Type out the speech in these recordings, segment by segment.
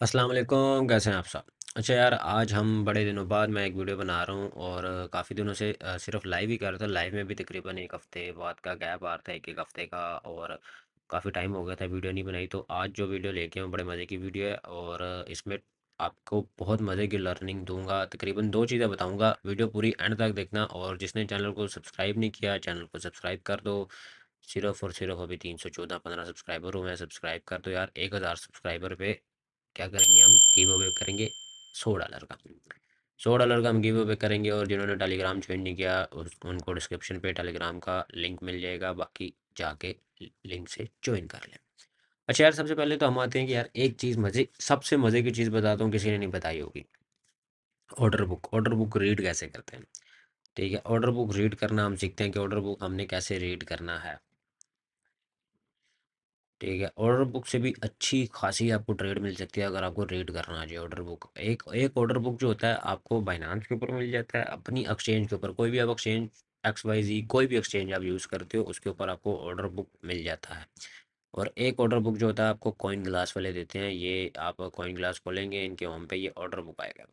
अस्सलाम वालेकुम, कैसे हैं आप सब? अच्छा यार, आज हम बड़े दिनों बाद मैं एक वीडियो बना रहा हूँ और काफ़ी दिनों से सिर्फ लाइव ही कर रहा था। लाइव में भी तकरीबन एक हफ्ते बाद का गैप आ रहा था, एक एक हफ्ते का। और काफ़ी टाइम हो गया था वीडियो नहीं बनाई, तो आज जो वीडियो लेके आया हूँ बड़े मज़े की वीडियो है। और इसमें आपको बहुत मज़े की लर्निंग दूंगा। तकरीबन दो चीज़ें बताऊंगा, वीडियो पूरी एंड तक देखना। और जिसने चैनल को सब्सक्राइब नहीं किया, चैनल को सब्सक्राइब कर दो। सिर्फ और सिर्फ अभी 314-15 सब्सक्राइबर हूँ मैं, सब्सक्राइब कर दो यार। 1000 सब्सक्राइबर पे क्या करेंगे, हम गिव अवे करेंगे $100 का। $100 का हम गिव अवे करेंगे। और जिन्होंने टेलीग्राम ज्वाइन नहीं किया उनको डिस्क्रिप्शन पे टेलीग्राम का लिंक मिल जाएगा, बाकी जाके लिंक से ज्वाइन कर लें। अच्छा यार, सबसे पहले तो हम आते हैं कि यार एक चीज़ मज़े, सबसे मज़े की चीज़ बताता हूँ, किसी ने नहीं बताई होगी। ऑर्डर बुक रीड कैसे करते हैं। ठीक है, ऑर्डर बुक रीड करना हम सीखते हैं कि ऑर्डर बुक हमने कैसे रीड करना है। ठीक है, ऑर्डर बुक से भी अच्छी खासी आपको ट्रेड मिल सकती है अगर आपको रीड करना आ जाए ऑर्डर बुक। एक एक ऑर्डर बुक जो होता है आपको बाइनांस के ऊपर मिल जाता है, अपनी एक्सचेंज के ऊपर। कोई भी आप एक्सचेंज, XYZ कोई भी एक्सचेंज आप यूज़ करते हो, उसके ऊपर आपको ऑर्डर बुक मिल जाता है। और एक ऑर्डर बुक जो होता है आपको कॉइन ग्लास वाले देते हैं। ये आप कॉइन ग्लास खोलेंगे, इनके होम पे ये ऑर्डर बुक आएगा।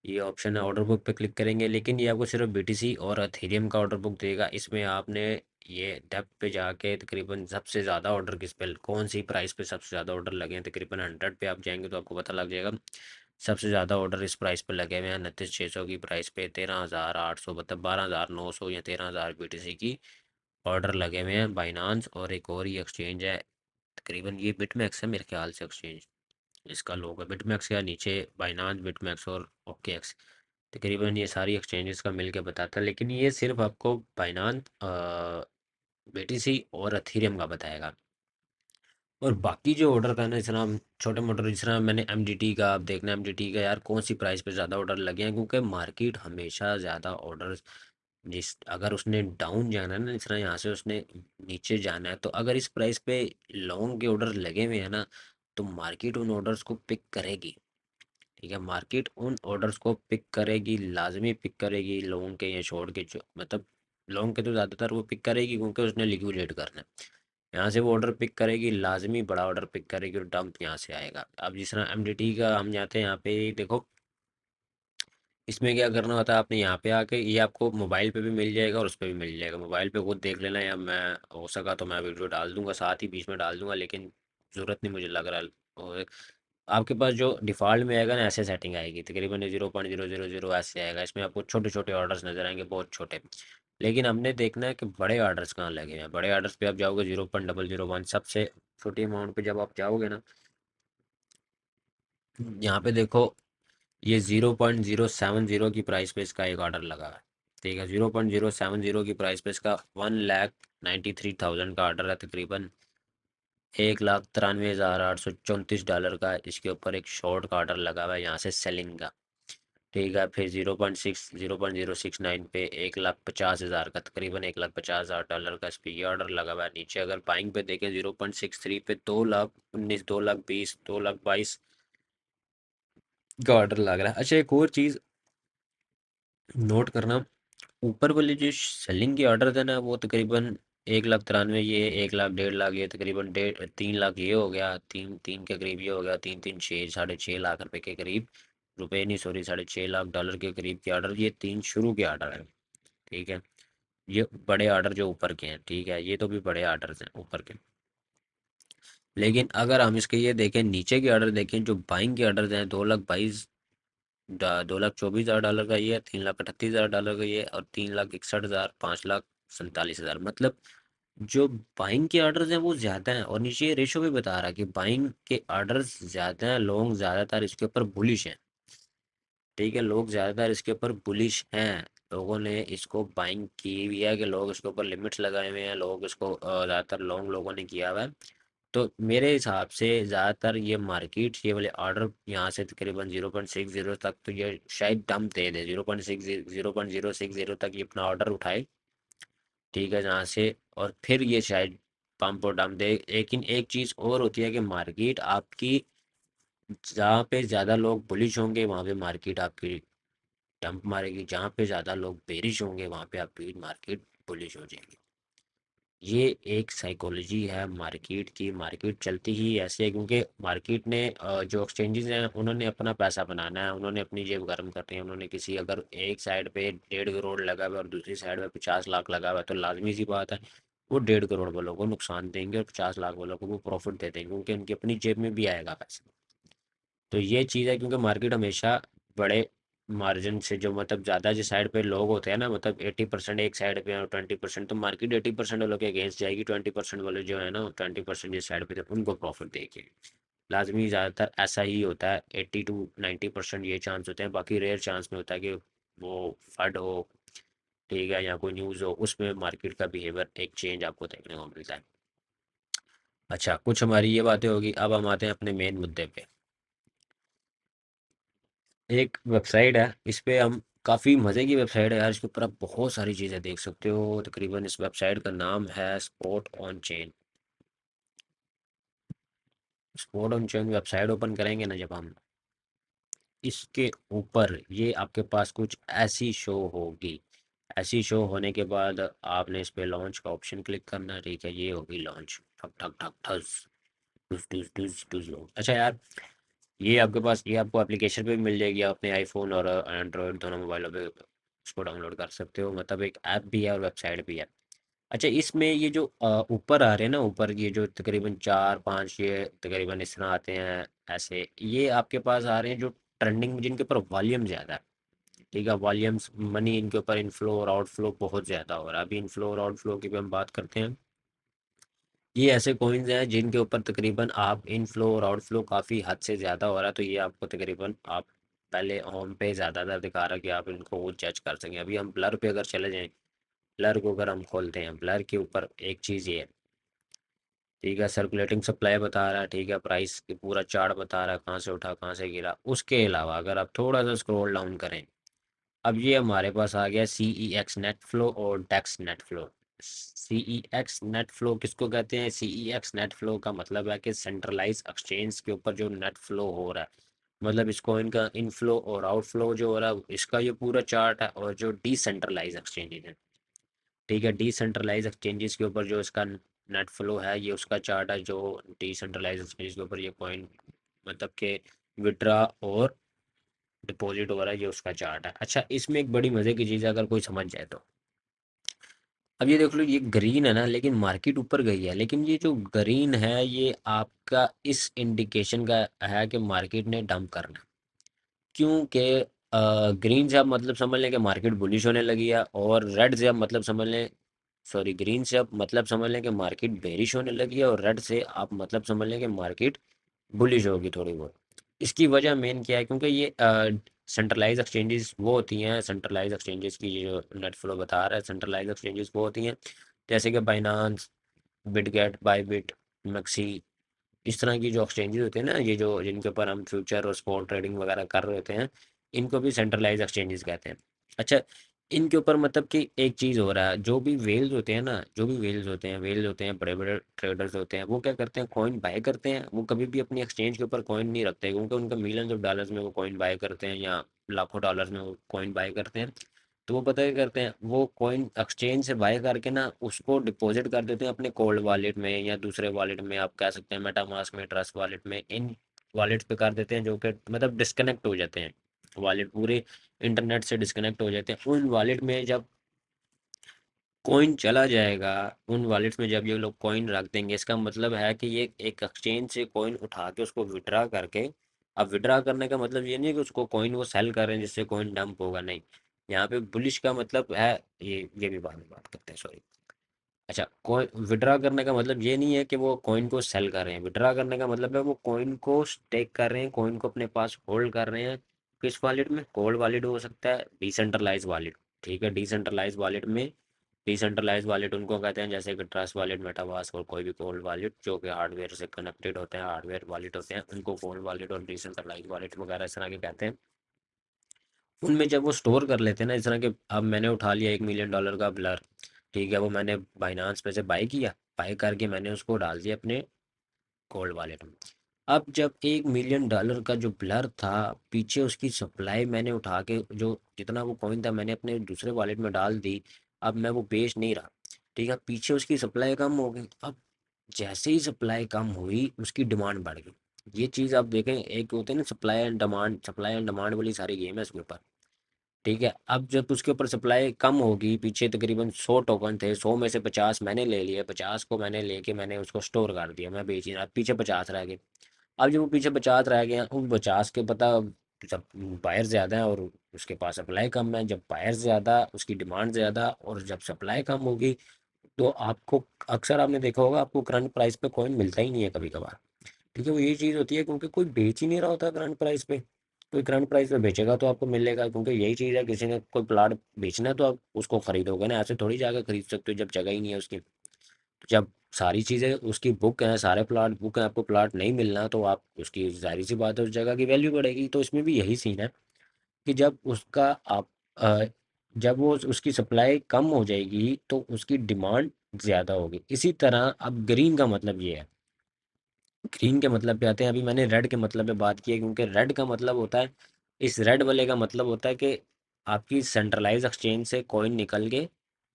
ये ऑप्शन है, ऑर्डर बुक पे क्लिक करेंगे, लेकिन ये आपको सिर्फ BTC और एथेरियम का ऑर्डर बुक देगा। इसमें आपने ये डेप्थ पे जाके तकरीबन सबसे ज़्यादा ऑर्डर किस पे, कौन सी प्राइस पे सबसे ज़्यादा ऑर्डर लगे हैं, तकरीबन 100 पे आप जाएंगे तो आपको पता लग जाएगा। सबसे ज़्यादा ऑर्डर इस प्राइस पे लगे हुए हैं, 29,600 की प्राइस पे, 13,800, मतलब 12,900 या 13,000 BTC की ऑर्डर लगे हुए हैं। बाइनांस और एक और ही एक्सचेंज है, तकरीबन ये बिटमैक्स है मेरे ख्याल से एक्सचेंज। इसका लोगो बिटमैक्स का नीचे बाइनांस, बिटमैक्स और OKX। तकरीबन ये सारी एक्सचेंजेस का मिल के बताता है, लेकिन ये सिर्फ आपको बाइनांस, BTC और अथीरियम का बताएगा। और बाकी जो ऑर्डर का है ना, जिस तरह छोटे मोटे, जिस तरह मैंने MDT का, आप देखना MDT का यार कौन सी प्राइस पे ज़्यादा ऑर्डर लगे हैं, क्योंकि मार्केट हमेशा ज़्यादा ऑर्डर, जिस अगर उसने डाउन जाना है ना, जिस तरह यहाँ से उसने नीचे जाना है, तो अगर इस प्राइस पे लॉन्ग के ऑर्डर लगे हुए हैं ना, तो मार्केट उन ऑर्डर्स को पिक करेगी। ठीक है, मार्केट उन ऑर्डर्स को पिक करेगी, लाजमी पिक करेगी, लॉन्ग के या शॉर्ट के, जो मतलब लॉन्ग के तो ज़्यादातर वो पिक करेगी, क्योंकि उसने लिक्विडेट करना है। यहाँ से वो ऑर्डर पिक करेगी, लाजमी बड़ा ऑर्डर पिक करेगी और डंप यहाँ से आएगा। अब जिस तरह MDT का हम जाते हैं, यहाँ पे देखो, इसमें क्या करना होता है, आपने यहाँ पे आके, ये आपको मोबाइल पे भी मिल जाएगा और उस पर भी मिल जाएगा। मोबाइल पे खुद देख लेना, या मैं हो सका तो मैं वीडियो डाल दूंगा, साथ ही बीच में डाल दूंगा, लेकिन ज़रूरत नहीं मुझे लग रहा है। और आपके पास जो डिफ़ॉल्ट में आएगा ना, ऐसे सेटिंग आएगी, तकरीबन 0.000 ऐसे आएगा। इसमें आपको छोटे छोटे ऑर्डर्स नजर आएंगे, बहुत छोटे। लेकिन हमने देखना है कि बड़े ऑर्डर्स कहाँ लगे हैं। बड़े ऑर्डर्स पे आप जाओगे 0.001, सबसे छोटी अमाउंट पे जब आप जाओगे ना, यहाँ पे देखो, ये 0.070 की प्राइस पे इसका एक ऑर्डर लगा है। ठीक है, 0.070 की प्राइस पे इसका 1,93,000 का ऑर्डर है, तकरीबन 1,93,834 का। इसके ऊपर एक शॉर्ट का ऑर्डर लगा हुआ है यहाँ से सेलिंग का। ठीक है, फिर 0.069 पे 1,50,000 का, तकरीबन 1,50,000 का इस पे ये ऑर्डर लगा हुआ है। नीचे अगर बाइंग पे देखें 0.63 पे 2,19,00,000, 2,20,00,000, 2,22,00,000 का ऑर्डर लग रहा है। अच्छा, एक और चीज़ नोट करना, ऊपर वाले जो सेलिंग के ऑर्डर थे ना, वो तकरीबन 1,93,000, ये 1,00,000, 1,50,000, ये तकरीबन 3 लाख ये हो गया, तीन तीन के करीब ये हो गया, तीन तीन छः, 6.5 लाख रुपए के करीब, रुपए नहीं सॉरी, 6.5 लाख डॉलर के करीब के ऑर्डर, ये तीन शुरू के ऑर्डर हैं। ठीक है, ये बड़े ऑर्डर जो ऊपर के हैं। ठीक है, ये तो भी बड़े ऑर्डर हैं ऊपर के। लेकिन अगर हम इसके ये देखें, नीचे के ऑर्डर देखें, जो बाइंग के ऑर्डर हैं, 2,22,00,000, 2,24,000 डॉलर का ये, 3,38,000 डॉलर का ये, और 3,61,000, 5,47,000, मतलब जो बाइंग के ऑर्डर्स हैं वो ज़्यादा हैं। और नीचे ये रेशो भी बता रहा है कि बाइंग के ऑर्डर्स ज़्यादा हैं, लोग ज़्यादातर इसके ऊपर बुलिश हैं। ठीक है, लोग ज़्यादातर इसके ऊपर बुलिश हैं, लोगों ने इसको बाइंग की हुई है, कि लोग इसके ऊपर लिमिट्स लगाए हुए हैं, लोग इसको ज़्यादातर लॉन्ग लोगों ने किया हुआ है। तो मेरे हिसाब से ज़्यादातर ये मार्केट, ये वाले ऑर्डर यहाँ से तकरीबन 0.60 तक, तो ये शायद डम दे दे, 0.060 तक ये अपना ऑर्डर उठाए। ठीक है, जहाँ से, और फिर ये शायद पंप और डम दे। लेकिन एक चीज़ और होती है कि मार्केट आपकी, जहाँ पे ज़्यादा लोग बुलिश होंगे वहाँ पे मार्केट आपकी डंप मारेगी, जहाँ पे ज़्यादा लोग बेरिश होंगे वहाँ पे आपकी मार्केट बुलिश हो जाएगी। ये एक साइकोलॉजी है मार्केट की। मार्केट चलती ही ऐसे है क्योंकि मार्केट ने जो एक्सचेंजेस हैं उन्होंने अपना पैसा बनाना है, उन्होंने अपनी जेब गर्म करनी है। उन्होंने किसी अगर एक साइड पे 1.5 करोड़ लगा हुआ है और दूसरी साइड पे 50 लाख लगा हुआ है तो लाजमी सी बात है वो 1.5 करोड़ वालों को नुकसान देंगे और 50 लाख वालों को वो प्रॉफिट दे देंगे क्योंकि उनकी अपनी जेब में भी आएगा पैसा। तो ये चीज़ है क्योंकि मार्केट हमेशा बड़े मार्जिन से जो मतलब ज़्यादा जिस साइड पे लोग होते हैं ना, मतलब 80% एक साइड पे और 20%, तो मार्केट 80% वालों के अगेंस्ट जाएगी। 20% वाले जो है ना, 20% जिस साइड पे थे उनको प्रॉफिट देगी। लाजमी ज़्यादातर ऐसा ही होता है, 80 to 90% ये चांस होते हैं। बाकी रेयर चांस में होता है कि वो फड हो, ठीक है, या कोई न्यूज़ हो, उसमें मार्केट का बिहेवियर एक चेंज आपको देखने को मिलता है। अच्छा, कुछ हमारी ये बातें होगी, अब हम आते हैं अपने मेन मुद्दे पे। एक वेबसाइट है, इस पे हम काफ़ी मज़े की वेबसाइट है यार, इसके ऊपर आप बहुत सारी चीज़ें देख सकते हो। तकरीबन इस वेबसाइट का नाम है spot on chain. Spot on chain website open करेंगे ना जब हम, इसके ऊपर ये आपके पास कुछ ऐसी शो होगी। ऐसी शो होने के बाद आपने इस पे लॉन्च का ऑप्शन क्लिक करना है, ठीक है, ये होगी लॉन्च। ठक ठक ठक ठस, टुस टुस टुस टुस लॉन्च। अच्छा यार, ये आपके पास, ये आपको एप्लीकेशन पे भी मिल जाएगी, आप अपने आईफोन और एंड्रॉयड दोनों मोबाइलों पे उसको डाउनलोड कर सकते हो। मतलब एक ऐप भी है और वेबसाइट भी है। अच्छा, इसमें ये जो ऊपर आ रहे हैं ना, ऊपर ये जो तकरीबन 4 5 ये तकरीबन इस तरह आते हैं ऐसे, ये आपके पास आ रहे हैं जो ट्रेंडिंग में, जिनके ऊपर वॉल्यूम ज़्यादा है। ठीक है, वॉल्यूम्स मनी इनके ऊपर इनफ्लो और आउटफ्लो बहुत ज़्यादा हो रहा है। अभी इनफ्लो और आउटफ्लो की भी हम बात करते हैं। ये ऐसे कॉइन्स हैं जिनके ऊपर तकरीबन आप इनफ्लो और आउटफ्लो काफ़ी हद से ज़्यादा हो रहा है, तो ये आपको तकरीबन आप पहले होम पे ज़्यादातर दिखा रहा है कि आप इनको वो जज कर सकें। अभी हम ब्लर पे अगर चले जाएं, ब्लर को अगर हम खोलते हैं, ब्लर के ऊपर एक चीज़ ये है, ठीक है, सर्कुलेटिंग सप्लाई बता रहा है, ठीक है, प्राइस की पूरा चार्ट बता रहा है, कहाँ से उठा कहाँ से गिरा। उसके अलावा अगर आप थोड़ा सा स्क्रॉल डाउन करें, अब ये हमारे पास आ गया सी ई एक्स नेट फ्लो और डेक्स नेट फ्लो। सी ई एक्स नेट फ्लो किसको कहते हैं? सी ई एक्स नेट फ्लो का मतलब है कि सेंट्रलाइज एक्सचेंज के ऊपर जो नेट फ्लो हो रहा है, मतलब इस कॉइन का इनफ्लो और आउटफ्लो जो हो रहा है, इसका ये पूरा चार्ट है। और जो डिसेंट्रलाइज एक्सचेंजेस है, ठीक है, डिसेंट्रलाइज एक्सचेंजेस के ऊपर जो इसका नेट फ्लो है, ये उसका चार्ट है। जो डिसेंट्रलाइज एक्सचेंजेस के ऊपर ये कॉइन मतलब के विड्रा और डिपॉजिट हो रहा है, ये उसका चार्ट है। अच्छा, इसमें एक बड़ी मजे की चीज़ है अगर कोई समझ जाए तो, अब ये देख लो, ये ग्रीन है ना, लेकिन मार्केट ऊपर गई है, लेकिन ये जो ग्रीन है ये आपका इस इंडिकेशन का है कि मार्केट ने डंप करना है। क्योंकि ग्रीन से आप मतलब समझ लें कि मार्केट बुलिश होने लगी है, और रेड से आप मतलब समझ लें, सॉरी, ग्रीन से आप मतलब समझ लें कि मार्केट बेरिश होने लगी है, और रेड से आप मतलब समझ लें कि मार्केट बुलिश होगी थोड़ी बहुत। इसकी वजह मेन क्या है? क्योंकि ये सेंट्रलाइज एक्सचेंजेस वो होती हैं, सेंट्रलाइज एक्सचेंजेस की जो नेट फ्लो बता रहा है, सेंट्रलाइज एक्सचेंजेस वो होती हैं जैसे कि बाइनांस, बिटगेट, बाईबिट, मैक्सी, इस तरह की जो एक्सचेंजेस होते हैं ना, ये जो जिनके ऊपर हम फ्यूचर और स्पॉट ट्रेडिंग वगैरह कर रहे होते हैं, इनको भी सेंट्रलाइज एक्सचेंजेस कहते हैं। अच्छा, इनके ऊपर मतलब कि एक चीज़ हो रहा है, जो भी वेल्स होते हैं ना, जो भी वेल्स होते हैं, वेल्स होते हैं, बड़े बड़े ट्रेडर्स होते हैं, वो क्या करते हैं, कॉइन बाय करते हैं। वो कभी भी अपनी एक्सचेंज के ऊपर कॉइन नहीं रखते क्योंकि उनका मिलियंस ऑफ डॉलर्स में वो कॉइन बाय करते हैं, या लाखों डॉलर्स में वो कॉइन बाय करते हैं। तो वो पता क्या करते हैं, वो कॉइन एक्सचेंज से बाय करके ना उसको डिपॉजिट कर देते हैं अपने कोल्ड वॉलेट में या दूसरे वॉलेट में, आप कह सकते हैं मेटामास्क में, ट्रस्ट वॉलेट में, इन वॉलेट्स पे कर देते हैं जो कि मतलब डिस्कनेक्ट हो जाते हैं। वॉलेट पूरे इंटरनेट से डिस्कनेक्ट हो जाते हैं। उन वॉलेट में जब कॉइन चला जाएगा, उन वॉलेट्स में जब ये लोग कॉइन रख देंगे, इसका मतलब है कि ये एक एक्सचेंज से कॉइन उठा के उसको विड्रा करके, अब विड्रा करने का मतलब ये नहीं है कि उसको कॉइन वो सेल कर रहे हैं जिससे कॉइन डंप होगा, नहीं। यहाँ पे बुलिश का मतलब है, ये भी बाद में बात करते हैं, सॉरी। अच्छा, कॉइन विड्रा करने का मतलब ये नहीं है कि वो कॉइन को सेल कर रहे हैं। विड्रा करने का मतलब है वो कॉइन को स्टेक कर रहे हैं, कॉइन को अपने पास होल्ड कर रहे हैं। किस वॉलेट में? कोल्ड वॉलेट हो सकता है, डिसेंट्रलाइज वॉलेट, ठीक है, डिसेंट्रलाइज वॉलेट में। डिसेंट्रलाइज वॉलेट उनको कहते हैं जैसे कि ट्रस्ट वॉलेट, मेटामास्क और कोई भी कोल्ड वॉलेट जो कि हार्डवेयर से कनेक्टेड होते हैं, हार्डवेयर वॉलेट होते हैं, उनको कोल्ड वॉलेट और डिसेंट्रलाइज वॉलेट वगैरह इस तरह के कहते हैं। उनमें जब वो स्टोर कर लेते हैं ना, इस तरह के, अब मैंने उठा लिया $1 मिलियन का ब्लर, ठीक है, वो मैंने बाइनांस पे से बाई किया, बाई करके मैंने उसको डाल दिया अपने कोल्ड वॉलेट में। अब जब $1 मिलियन का जो ब्लर था, पीछे उसकी सप्लाई मैंने उठा के जो जितना वो कॉइन था मैंने अपने दूसरे वॉलेट में डाल दी। अब मैं वो बेच नहीं रहा, ठीक है, पीछे उसकी सप्लाई कम हो गई। अब जैसे ही सप्लाई कम हुई उसकी डिमांड बढ़ गई। ये चीज़ आप देखें, एक होते हैं ना सप्लाई एंड डिमांड वाली सारी गेम है इसके ऊपर। ठीक है, अब जब उसके ऊपर सप्लाई कम होगी, पीछे तकरीबन 100 टोकन थे, 100 में से 50 मैंने ले लिए, 50 को मैंने लेके मैंने उसको स्टोर कर दिया, मैं बेच नहीं रहा, पीछे 50 रह गए। अब जब वो पीछे 50 रह गए हैं, उन 50 के पता, जब बायर ज़्यादा है और उसके पास सप्लाई कम है, जब बायर ज़्यादा उसकी डिमांड ज़्यादा और जब सप्लाई कम होगी, तो आपको अक्सर आपने देखा होगा आपको करंट प्राइस पे कॉइन मिलता ही नहीं है कभी कभार। ठीक है, वो यही चीज़ होती है क्योंकि कोई बेच ही नहीं रहा होता करंट प्राइस पे। कोई करंट प्राइस पे बेचेगा तो आपको मिलेगा, क्योंकि यही चीज़ है, किसी ने कोई प्लाट बेचना है तो आप उसको खरीदोगे ना, ऐसे थोड़ी जाकर खरीद सकते हो जब जगह ही नहीं है उसकी। तो जब सारी चीज़ें उसकी बुक हैं, सारे प्लाट बुक हैं, आपको प्लाट नहीं मिलना तो आप उसकी जाहिर सी बात है उस जगह की वैल्यू बढ़ेगी। तो इसमें भी यही सीन है कि जब उसका आप अ, जब वो उसकी सप्लाई कम हो जाएगी तो उसकी डिमांड ज़्यादा होगी। इसी तरह अब ग्रीन का मतलब ये है, ग्रीन के मतलब पे आते हैं। अभी मैंने रेड के मतलब पे बात की है क्योंकि रेड का मतलब होता है, इस रेड वाले का मतलब होता है कि आपकी सेंट्रलाइज एक्सचेंज से कॉइन निकल के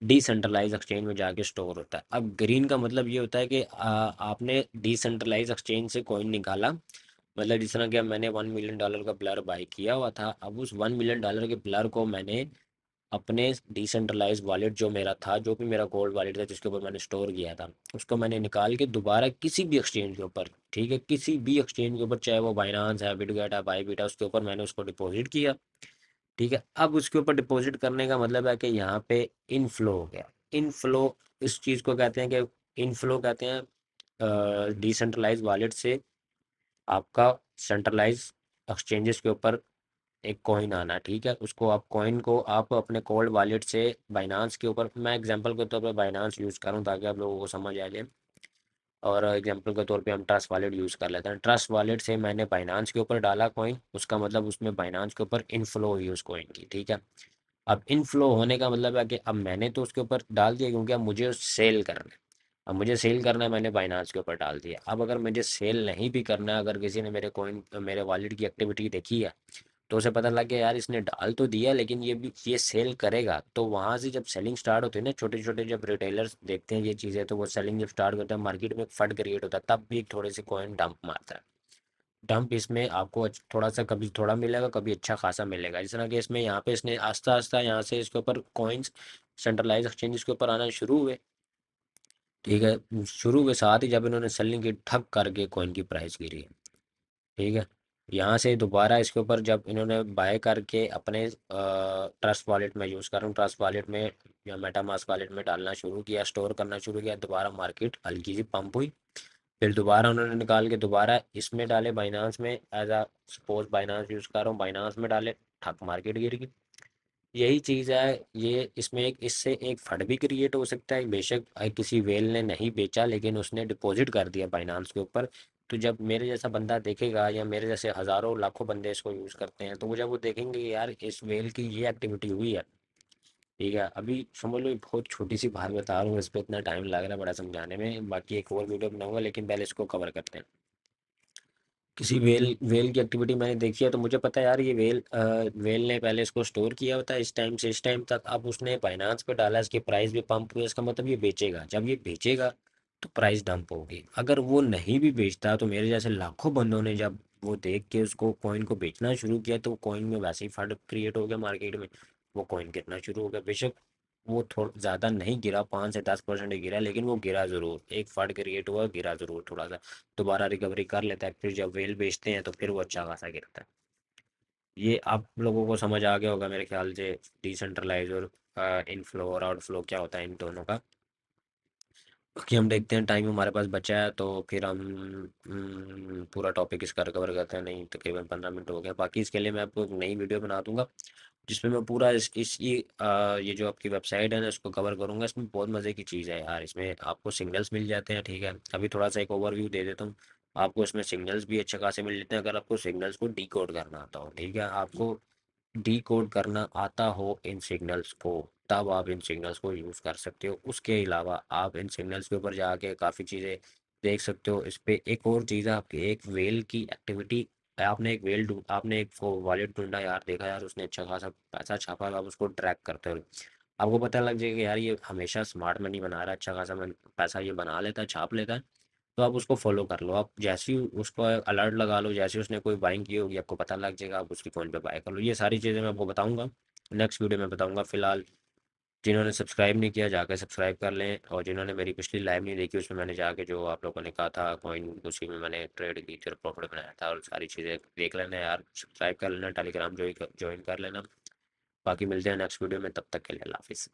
डिसेंट्रलाइज एक्सचेंज में जाके स्टोर होता है। अब ग्रीन का मतलब ये होता है कि आपने डिसेंट्रलाइज एक्सचेंज से कॉइन निकाला, मतलब जिस तरह कि अब मैंने $1 मिलियन का ब्लर बाई किया हुआ था, अब उस $1 मिलियन के ब्लर को मैंने अपने डिसेंट्रलाइज वॉलेट जो मेरा था, जो भी मेरा गोल्ड वॉलेट था जिसके ऊपर मैंने स्टोर किया था, उसको मैंने निकाल के दोबारा किसी भी एक्सचेंज के ऊपर, ठीक है, किसी भी एक्सचेंज के ऊपर, चाहे वो बाइनांस है, बिटगेट है, बाईबिट है, उसके ऊपर मैंने उसको डिपॉजिट किया। ठीक है, अब उसके ऊपर डिपॉजिट करने का मतलब है कि यहाँ पे इनफ्लो हो गया। इनफ्लो इस चीज़ को कहते हैं कि इनफ्लो कहते हैं डिसेंट्रलाइज वॉलेट से आपका सेंट्रलाइज एक्सचेंजेस के ऊपर एक कॉइन आना। ठीक है, उसको आप कॉइन को आप अपने कोल्ड वॉलेट से बाइनांस के ऊपर, मैं एग्जांपल के तौर पर बाइनांस यूज़ करूँ ताकि आप लोगों को समझ आ जाए, और एग्जांपल के तौर पे हम ट्रस्ट वॉलेट यूज़ कर लेते हैं। ट्रस्ट वॉलेट से मैंने बाइनांस के ऊपर डाला कॉइन, उसका मतलब उसमें बाइनांस के ऊपर इनफ्लो हुई उस कॉइन की। ठीक है, अब इनफ्लो होने का मतलब है कि अब मैंने तो उसके ऊपर डाल दिया क्योंकि अब मुझे सेल करना है। अब मुझे सेल करना है, मैंने बाइनांस के ऊपर डाल दिया। अब अगर मुझे सेल नहीं भी करना है, अगर किसी ने मेरे वॉलेट की एक्टिविटी देखी है तो उसे पता लग गया यार इसने डाल तो दिया लेकिन ये सेल करेगा, तो वहां से जब सेलिंग स्टार्ट होती है ना, छोटे छोटे जब रिटेलर्स देखते हैं ये चीज़ें, तो वो सेलिंग जब स्टार्ट करते हैं, मार्केट में एक फट क्रिएट होता है, तब भी थोड़े से कॉइन डंप मारता है। डंप इसमें आपको थोड़ा सा कभी थोड़ा मिलेगा, कभी अच्छा खासा मिलेगा। इस तरह के इसमें यहाँ पे इसने आस्ता आस्ता यहाँ से इसके ऊपर कॉइन्स सेंट्रलाइज एक्सचेंजेस के ऊपर आना शुरू हुए। ठीक है, शुरू के साथ ही जब इन्होंने सेलिंग की, ठप करके कॉइन की प्राइस गिरी। ठीक है, यहाँ से दोबारा इसके ऊपर जब इन्होंने बाय करके अपने ट्रस्ट वॉलेट में यूज़ कर रहा हूँ, ट्रस्ट वॉलेट में या मेटामास्क वॉलेट में डालना शुरू किया, स्टोर करना शुरू किया, दोबारा मार्केट हल्की सी पंप हुई। फिर दोबारा उन्होंने निकाल के दोबारा इसमें डाले बाइनांस में, एज आ सपोज बाइनांस यूज़ कर रहा हूँ, बाइनांस में डाले, ठक मार्केट गिर गई। यही चीज़ है ये, इसमें एक इससे एक फंड भी क्रिएट हो सकता है, बेशक किसी वेल ने नहीं बेचा लेकिन उसने डिपॉजिट कर दिया बाइनांस के ऊपर। तो जब मेरे जैसा बंदा देखेगा या मेरे जैसे हज़ारों लाखों बंदे इसको यूज़ करते हैं, तो वो जब वो देखेंगे कि यार इस वेल की ये एक्टिविटी हुई है। ठीक है, अभी समझ लो ये बहुत छोटी सी बात बता रहा हूँ, इस पर इतना टाइम लग रहा है बड़ा समझाने में, बाकी एक और वीडियो बनाऊंगा, लेकिन पहले इसको कवर करते हैं। किसी वेल वेल की एक्टिविटी मैंने देखी है तो मुझे पता है यार ये वेल ने पहले इसको स्टोर किया होता है इस टाइम से इस टाइम तक, अब उसने फाइनेंस पे डाला, इसकी प्राइस भी पंप हुई, इसका मतलब ये बेचेगा, जब ये बेचेगा तो प्राइस डंप होगी। अगर वो नहीं भी बेचता तो मेरे जैसे लाखों बंदों ने जब वो देख के उसको कॉइन को बेचना शुरू किया, तो कॉइन में वैसे ही फंड क्रिएट हो गया मार्केट में, वो कॉइन गिरना शुरू हो गया। बेशक वो थोड़ा ज़्यादा नहीं गिरा, 5 से 10% ही गिरा, लेकिन वो गिरा ज़रूर, एक फंड क्रिएट हुआ, गिरा ज़रूर थोड़ा सा, दोबारा रिकवरी कर लेता है, फिर जब वेल बेचते हैं तो फिर वो अच्छा खासा गिरता है। ये आप लोगों को समझ आ गया होगा मेरे ख्याल से, डिसेंट्रलाइज और इनफ्लो और आउटफ्लो क्या होता है इन दोनों का। कि हम देखते हैं टाइम हमारे पास बचा है तो फिर हम पूरा टॉपिक इसका कवर करते हैं, नहीं तकरीबन 15 मिनट हो गए, बाकी इसके लिए मैं आपको एक नई वीडियो बना दूंगा जिसमें मैं पूरा ये जो आपकी वेबसाइट है ना इसको कवर करूंगा। इसमें बहुत मज़े की चीज़ है यार, इसमें आपको सिग्नल्स मिल जाते हैं। ठीक है, अभी थोड़ा सा एक ओवरव्यू दे देता हूँ आपको, इसमें सिग्नल्स भी अच्छे खासे मिल जाते हैं अगर आपको सिग्नल्स को डिकोड करना आता हो। ठीक है, आपको डिकोड करना आता हो इन सिग्नल्स को, तब आप इन सिग्नल्स को यूज़ कर सकते हो। उसके अलावा आप इन सिग्नल्स के ऊपर जाके काफ़ी चीज़ें देख सकते हो। इस पे एक और चीज़ है आपकी, एक वेल की एक्टिविटी, आपने एक वो वॉलेट ढूंढा यार, देखा यार उसने अच्छा खासा पैसा छापा, आप उसको ट्रैक करते हो। आपको पता लग जाएगा कि यार ये हमेशा स्मार्ट मनी बना रहा है, अच्छा खासा पैसा ये बना लेता है, छाप लेता है, तो आप उसको फॉलो कर लो। आप जैसे ही उसको अलर्ट लगा लो, जैसे ही उसने कोई बाइंग की होगी आपको पता लग जाएगा, आप उसकी कॉइन पे बाय कर लो। ये सारी चीज़ें मैं आपको बताऊंगा, नेक्स्ट वीडियो में बताऊंगा। फिलहाल जिन्होंने सब्सक्राइब नहीं किया जाकर सब्सक्राइब कर लें, और जिन्होंने मेरी पिछली लाइव नहीं देखी उसमें मैंने जाके जो आप लोगों ने कहा था कॉइन, उसी में मैंने ट्रेड की थी और प्रॉफिट बनाया था, और सारी चीज़ें देख लेना यार, सब्सक्राइब कर लेना, टेलीग्राम ज्वाइन कर लेना। बाकी मिलते हैं नेक्स्ट वीडियो में, तब तक के लिए अल्लाह हाफिज़।